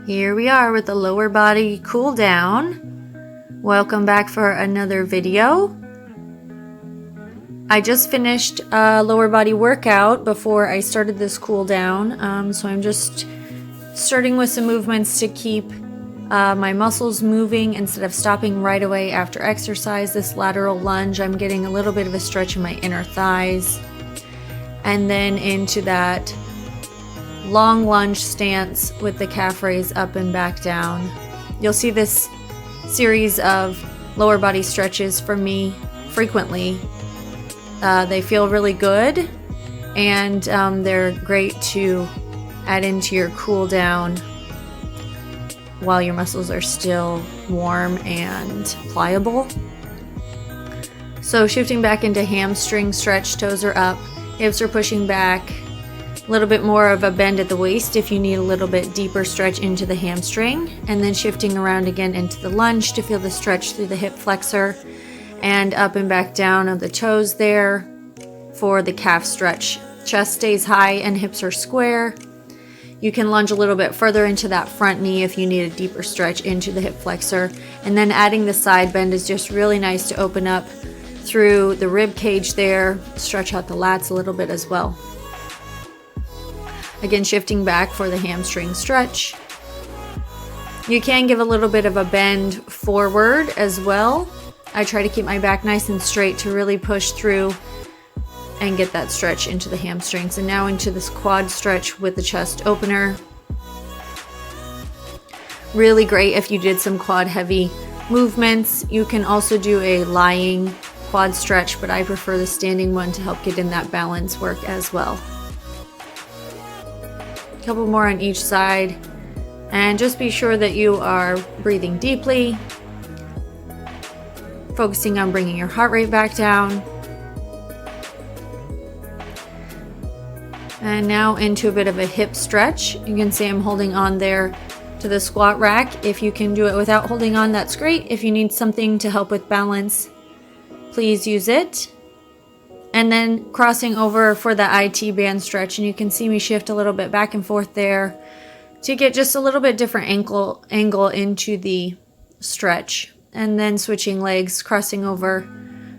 Here we are with the lower body cool down. Welcome back for another video. I just finished a lower body workout before I started this cool down. So I'm just starting with some movements to keep my muscles moving instead of stopping right away after exercise. This lateral lunge, I'm getting a little bit of a stretch in my inner thighs. And then into that long lunge stance with the calf raise up and back down. You'll see this series of lower body stretches from me frequently. They feel really good, and they're great to add into your cool down while your muscles are still warm and pliable. So shifting back into hamstring stretch, toes are up, hips are pushing back. A little bit more of a bend at the waist if you need a little bit deeper stretch into the hamstring, and then shifting around again into the lunge to feel the stretch through the hip flexor and up and back down of the toes there for the calf stretch. Chest stays high and hips are square. You can lunge a little bit further into that front knee if you need a deeper stretch into the hip flexor, and then adding the side bend is just really nice to open up through the rib cage there, stretch out the lats a little bit as well. Again, shifting back for the hamstring stretch. You can give a little bit of a bend forward as well. I try to keep my back nice and straight to really push through and get that stretch into the hamstrings. And now into this quad stretch with the chest opener. Really great if you did some quad heavy movements. You can also do a lying quad stretch, but I prefer the standing one to help get in that balance work as well. Couple more on each side, and just be sure that you are breathing deeply, focusing on bringing your heart rate back down. And now into a bit of a hip stretch. You can see I'm holding on there to the squat rack. If you can do it without holding on, that's great. If you need something to help with balance, please use it. And then crossing over for the IT band stretch, and you can see me shift a little bit back and forth there to get just a little bit different angle into the stretch. And then switching legs, crossing over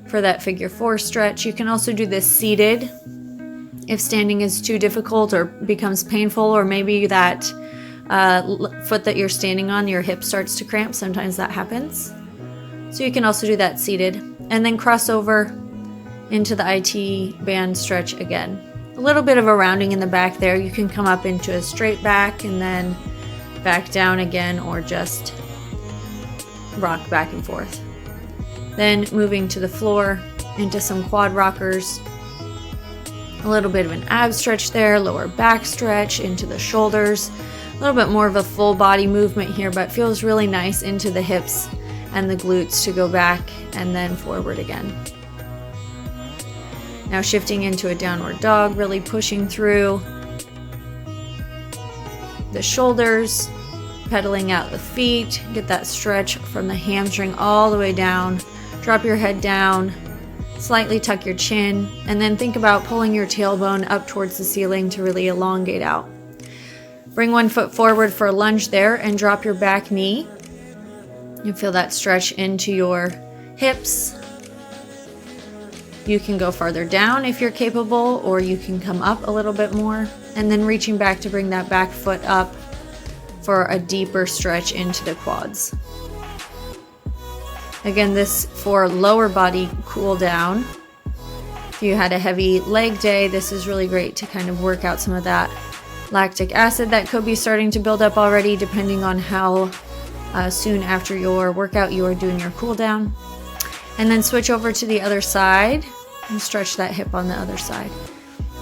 for that figure four stretch. You can also do this seated if standing is too difficult or becomes painful, or maybe that foot that you're standing on, your hip starts to cramp. Sometimes that happens. So you can also do that seated, and then cross over into the IT band stretch again. A little bit of a rounding in the back there. You can come up into a straight back and then back down again, or just rock back and forth. Then moving to the floor into some quad rockers. A little bit of an ab stretch there, lower back stretch into the shoulders. A little bit more of a full body movement here, but feels really nice into the hips and the glutes to go back and then forward again. Now shifting into a downward dog, really pushing through the shoulders, pedaling out the feet, get that stretch from the hamstring all the way down. Drop your head down, slightly tuck your chin, and then think about pulling your tailbone up towards the ceiling to really elongate out. Bring one foot forward for a lunge there and drop your back knee. You feel that stretch into your hips. You can go farther down if you're capable, or you can come up a little bit more, and then reaching back to bring that back foot up for a deeper stretch into the quads. Again, this for lower body cool down. If you had a heavy leg day, this is really great to kind of work out some of that lactic acid that could be starting to build up already, depending on how soon after your workout you are doing your cool down. And then switch over to the other side and stretch that hip on the other side.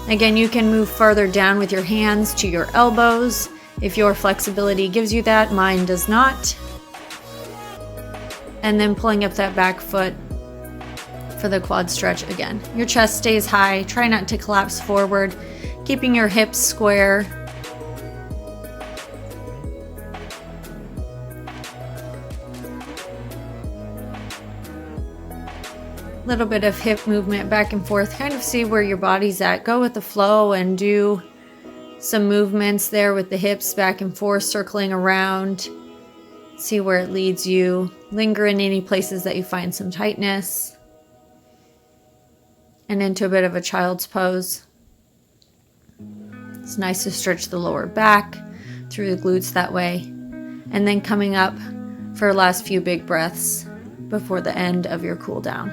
Again, you can move further down with your hands to your elbows if your flexibility gives you that. Mine does not. And then pulling up that back foot for the quad stretch again. Your chest stays high. Try not to collapse forward, keeping your hips square. Little bit of hip movement back and forth. Kind of see where your body's at. Go with the flow and do some movements there with the hips back and forth, circling around. See where it leads you. Linger in any places that you find some tightness. And into a bit of a child's pose. It's nice to stretch the lower back through the glutes that way. And then coming up for the last few big breaths before the end of your cool down.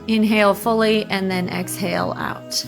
Inhale fully and then exhale out.